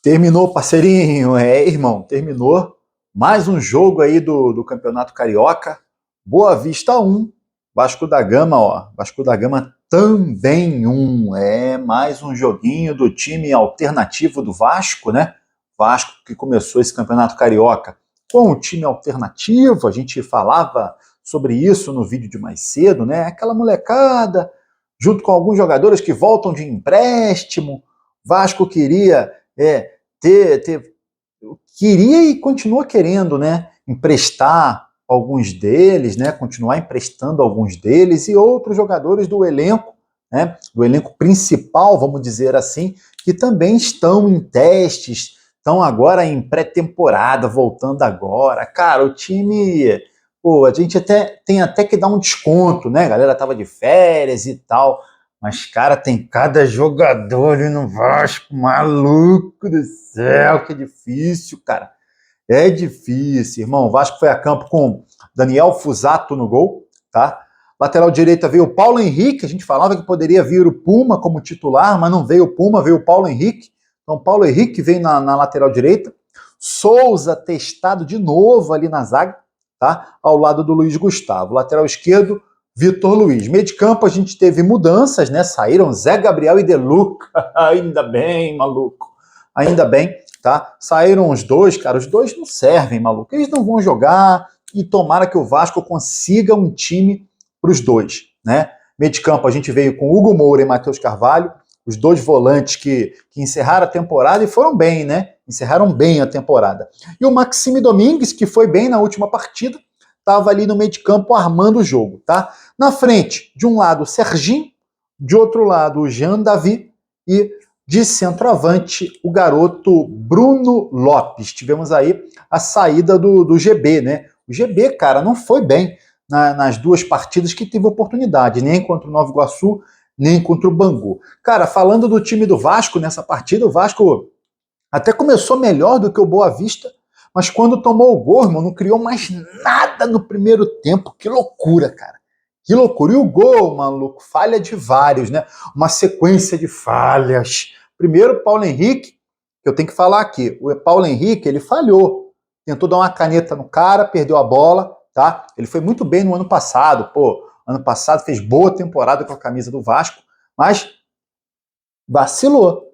Terminou, parceirinho, irmão, terminou mais um jogo aí do Campeonato Carioca. Boa Vista 1, Vasco da Gama, Vasco da Gama também 1. Mais um joguinho do time alternativo do Vasco, né? Vasco que começou esse Campeonato Carioca com o time alternativo, a gente falava sobre isso no vídeo de mais cedo, né? Aquela molecada, junto com alguns jogadores que voltam de empréstimo. Vasco queria queria e continua querendo, né, emprestar alguns deles, né, continuar emprestando alguns deles e outros jogadores do elenco, né, do elenco principal, vamos dizer assim, que também estão em testes, estão agora em pré-temporada, voltando agora. Cara, o time, pô, a gente tem até que dar um desconto, né, a galera tava de férias e tal. Mas, cara, tem cada jogador ali no Vasco, maluco do céu, que difícil, cara. É difícil, irmão. O Vasco foi a campo com Daniel Fusato no gol, tá? Lateral direita veio o Paulo Henrique, a gente falava que poderia vir o Puma como titular, mas não veio o Puma, veio o Paulo Henrique. Então, Paulo Henrique veio na lateral direita. Souza testado de novo ali na zaga, tá? Ao lado do Luiz Gustavo. Lateral esquerdo, Vitor Luiz. Meio de campo a gente teve mudanças, né? Saíram Zé Gabriel e De Luca. Ainda bem, maluco. Ainda bem, tá? Saíram os dois, cara. Os dois não servem, maluco. Eles não vão jogar e tomara que o Vasco consiga um time para os dois, né? Meio de campo a gente veio com Hugo Moura e Matheus Carvalho, os dois volantes que encerraram a temporada e foram bem, né? Encerraram bem a temporada. E o Maxime Domingues, que foi bem na última partida, estava ali no meio de campo armando o jogo, tá? Na frente, de um lado o Serginho, de outro lado o Jean Davi e de centroavante o garoto Bruno Lopes. Tivemos aí a saída do GB, né? O GB, cara, não foi bem nas duas partidas que teve oportunidade, nem contra o Nova Iguaçu, nem contra o Bangu. Cara, falando do time do Vasco nessa partida, o Vasco até começou melhor do que o Boa Vista, mas quando tomou o gol, irmão, não criou mais nada no primeiro tempo. Que loucura, cara. Que loucura. E o gol, maluco, falha de vários, né? Uma sequência de falhas. Primeiro, o Paulo Henrique, que eu tenho que falar aqui. O Paulo Henrique, ele falhou. Tentou dar uma caneta no cara, perdeu a bola, tá? Ele foi muito bem no ano passado. Pô, ano passado fez boa temporada com a camisa do Vasco, mas vacilou,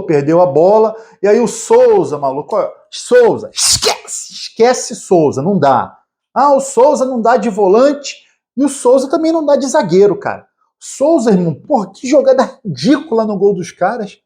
perdeu a bola, e aí o Souza, maluco, Souza, esquece Souza, não dá. O Souza não dá de volante, e o Souza também não dá de zagueiro, cara. Souza, irmão, porra, que jogada ridícula no gol dos caras.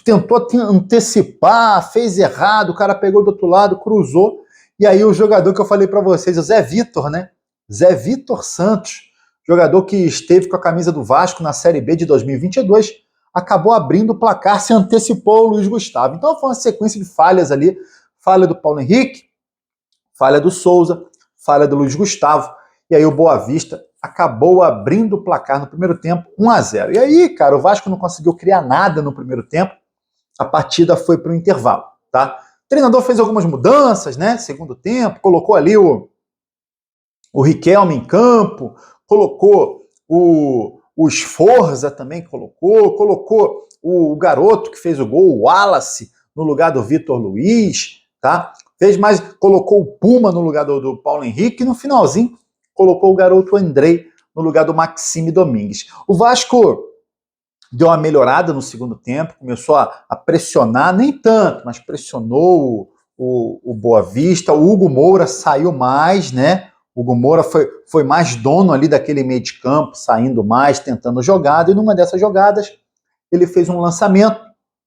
Tentou antecipar, fez errado, o cara pegou do outro lado, cruzou, e aí o jogador que eu falei pra vocês, o Zé Vitor, né? Zé Vitor Santos, jogador que esteve com a camisa do Vasco na Série B de 2022, acabou abrindo o placar, se antecipou o Luiz Gustavo. Então foi uma sequência de falhas ali, falha do Paulo Henrique, falha do Souza, falha do Luiz Gustavo, e aí o Boa Vista acabou abrindo o placar no primeiro tempo, 1-0. E aí, cara, o Vasco não conseguiu criar nada no primeiro tempo, a partida foi para o intervalo, tá? O treinador fez algumas mudanças, né, segundo tempo, colocou ali o Riquelme em campo, colocou o Sforza também colocou o garoto que fez o gol, o Wallace, no lugar do Vitor Luiz, tá? Colocou o Puma no lugar do Paulo Henrique e no finalzinho colocou o garoto Andrei no lugar do Maxime Domingues. O Vasco deu uma melhorada no segundo tempo, começou a pressionar, nem tanto, mas pressionou o Boa Vista, o Hugo Moura saiu mais, né? O Hugo Moura foi mais dono ali daquele meio de campo, saindo mais, tentando jogada, e numa dessas jogadas ele fez um lançamento,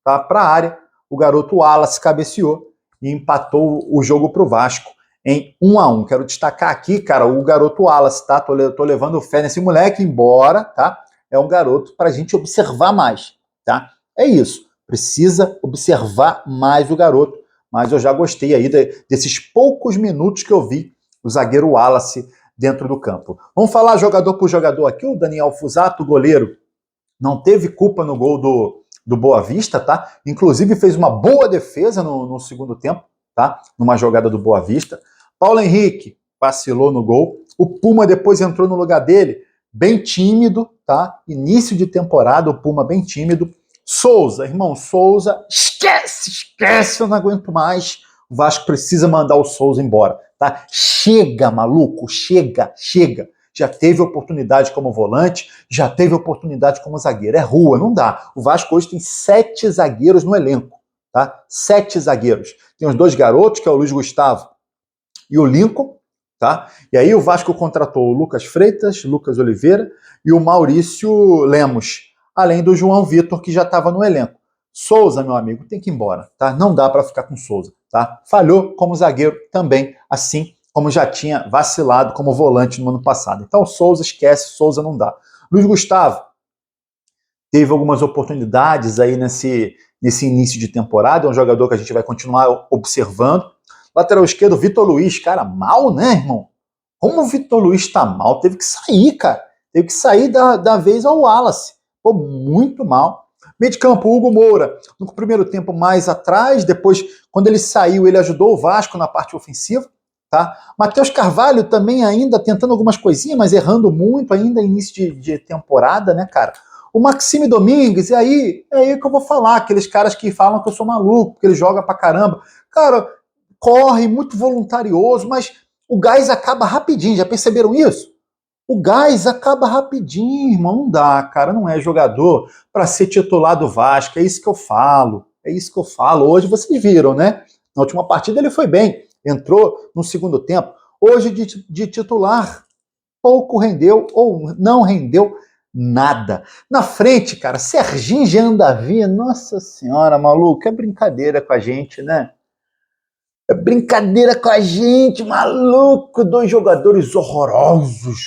tá, para a área, o garoto Wallace cabeceou e empatou o jogo para o Vasco em 1-1. Quero destacar aqui, cara, o garoto Wallace, tá? Tô levando fé nesse moleque, embora, tá? É um garoto para a gente observar mais, tá? É isso, precisa observar mais o garoto, mas eu já gostei aí desses poucos minutos que eu vi o zagueiro Wallace dentro do campo. Vamos falar jogador por jogador aqui. O Daniel Fusato, goleiro, não teve culpa no gol do Boa Vista, tá? Inclusive fez uma boa defesa no segundo tempo, tá? Numa jogada do Boa Vista. Paulo Henrique vacilou no gol. O Puma depois entrou no lugar dele, bem tímido, tá? Início de temporada, o Puma bem tímido. Souza, irmão, Souza, esquece, eu não aguento mais. O Vasco precisa mandar o Souza embora, tá? Chega, maluco, chega. Já teve oportunidade como volante, já teve oportunidade como zagueiro. É rua, não dá. O Vasco hoje tem 7 zagueiros no elenco, tá? 7 zagueiros. Tem os 2 garotos, que é o Luiz Gustavo e o Lincoln, tá? E aí o Vasco contratou o Lucas Freitas, Lucas Oliveira e o Maurício Lemos, além do João Vitor, que já estava no elenco. Souza, meu amigo, tem que ir embora, tá? Não dá para ficar com Souza, tá? Falhou como zagueiro também, assim como já tinha vacilado como volante no ano passado. Então Souza esquece, Souza não dá. Luiz Gustavo teve algumas oportunidades aí nesse início de temporada, é um jogador que a gente vai continuar observando. Lateral esquerdo, Vitor Luiz, cara, mal, né, irmão? Como o Vitor Luiz tá mal, teve que sair, cara. Teve que sair da vez ao Wallace. Pô, muito mal. Meio de campo, Hugo Moura, no primeiro tempo mais atrás, depois, quando ele saiu, ele ajudou o Vasco na parte ofensiva, tá? Matheus Carvalho também ainda tentando algumas coisinhas, mas errando muito ainda início de temporada, né, cara? O Maxime Domingues, e aí, é aí que eu vou falar, aqueles caras que falam que eu sou maluco, que ele joga pra caramba. Cara, corre, muito voluntarioso, mas o gás acaba rapidinho, já perceberam isso? O gás acaba rapidinho, irmão, não dá, cara, não é jogador para ser titular do Vasco, é isso que eu falo, hoje vocês viram, né? Na última partida ele foi bem, entrou no segundo tempo, hoje de titular, pouco rendeu ou não rendeu nada. Na frente, cara, Serginho Jean Davi, nossa senhora, maluco, é brincadeira com a gente, né? É brincadeira com a gente, maluco. 2 jogadores horrorosos.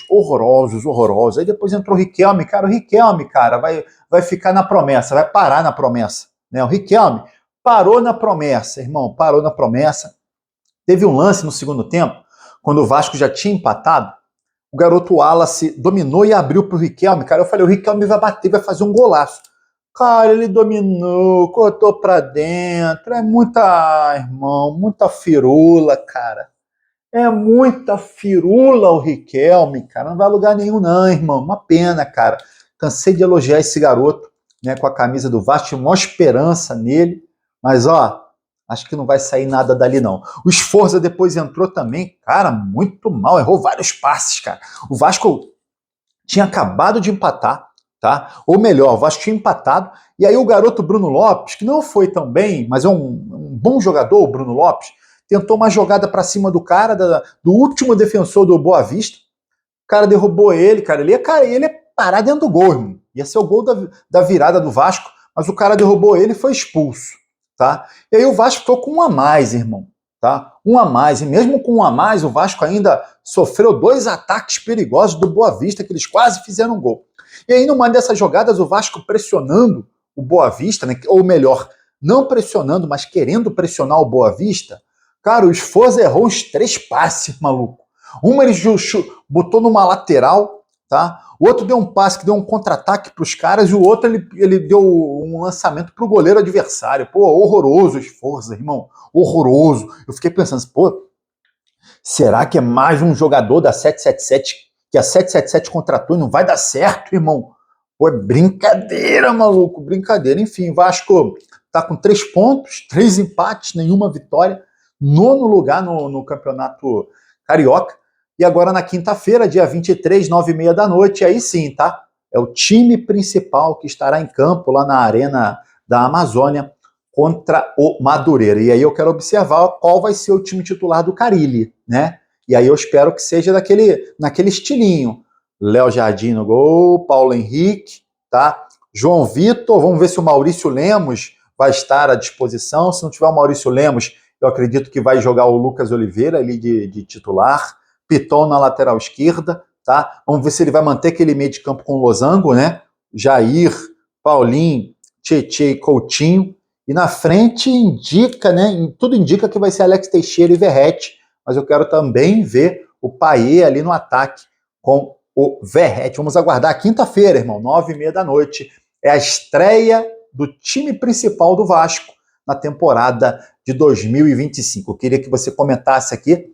Aí depois entrou o Riquelme, cara. O Riquelme, cara, vai ficar na promessa, vai parar na promessa. Né? O Riquelme parou na promessa, irmão, parou na promessa. Teve um lance no segundo tempo, quando o Vasco já tinha empatado. O garoto Wallace dominou e abriu pro Riquelme, cara. Eu falei, o Riquelme vai bater, vai fazer um golaço. Cara, ele dominou, cortou pra dentro. É muita, irmão, muita firula, cara. É muita firula o Riquelme, cara. Não vai a lugar nenhum, não, irmão. Uma pena, cara. Cansei de elogiar esse garoto, né, com a camisa do Vasco. Tinha uma esperança nele. Mas, ó, acho que não vai sair nada dali, não. O Sforza depois entrou também, cara, muito mal. Errou vários passes, cara. O Vasco tinha acabado de empatar, tá? Ou melhor, o Vasco tinha empatado, e aí o garoto Bruno Lopes, que não foi tão bem, mas é um bom jogador, o Bruno Lopes, tentou uma jogada para cima do cara, do último defensor do Boa Vista, o cara derrubou ele, cara, ele ia parar dentro do gol, irmão. Ia ser o gol da virada do Vasco, mas o cara derrubou ele e foi expulso, tá? E aí o Vasco ficou com um a mais, irmão. Tá? Um a mais, e mesmo com um a mais, o Vasco ainda sofreu 2 ataques perigosos do Boa Vista, que eles quase fizeram um gol. E aí, numa dessas jogadas, o Vasco pressionando o Boa Vista, né? Ou melhor, não pressionando, mas querendo pressionar o Boa Vista, cara, o Sforza errou uns 3 passes, maluco. Uma ele botou numa lateral, tá? O outro deu um passe que deu um contra-ataque para os caras, e o outro ele deu um lançamento para o goleiro adversário. Pô, horroroso o Sforza, irmão. Horroroso. Eu fiquei pensando, pô, será que é mais um jogador da 777 que a 777 contratou e não vai dar certo, irmão? Pô, é brincadeira, maluco, brincadeira. Enfim, Vasco tá com 3 pontos, 3 empates, nenhuma vitória, 9º lugar no campeonato carioca. E agora na quinta-feira, dia 23, 9h30 da noite, aí sim, tá? É o time principal que estará em campo lá na Arena da Amazônia contra o Madureira. E aí eu quero observar qual vai ser o time titular do Carille, né? E aí eu espero que seja naquele estilinho. Léo Jardim no gol, Paulo Henrique, tá? João Vitor, vamos ver se o Maurício Lemos vai estar à disposição. Se não tiver o Maurício Lemos, eu acredito que vai jogar o Lucas Oliveira ali de titular. Piton na lateral esquerda, tá? Vamos ver se ele vai manter aquele meio de campo com o Losango, né? Jair, Paulinho, Tietê e Coutinho. E na frente indica, né? Tudo indica que vai ser Alex Teixeira e Verratti, mas eu quero também ver o Payet ali no ataque com o Verratti. Vamos aguardar quinta-feira, irmão, 9h30 da noite. É a estreia do time principal do Vasco na temporada de 2025. Eu queria que você comentasse aqui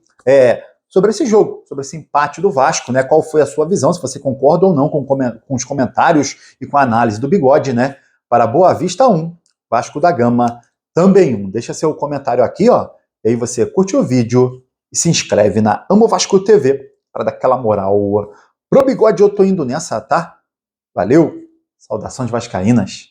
sobre esse jogo, sobre esse empate do Vasco, né? Qual foi a sua visão, se você concorda ou não com os comentários e com a análise do Bigode, né? para Boa Vista 1, Vasco da Gama também 1. Deixa seu comentário aqui, ó, e aí você curte o vídeo e se inscreve na Amo Vasco TV para dar aquela moral. Pro Bigode eu tô indo nessa, tá? Valeu, saudações vascaínas.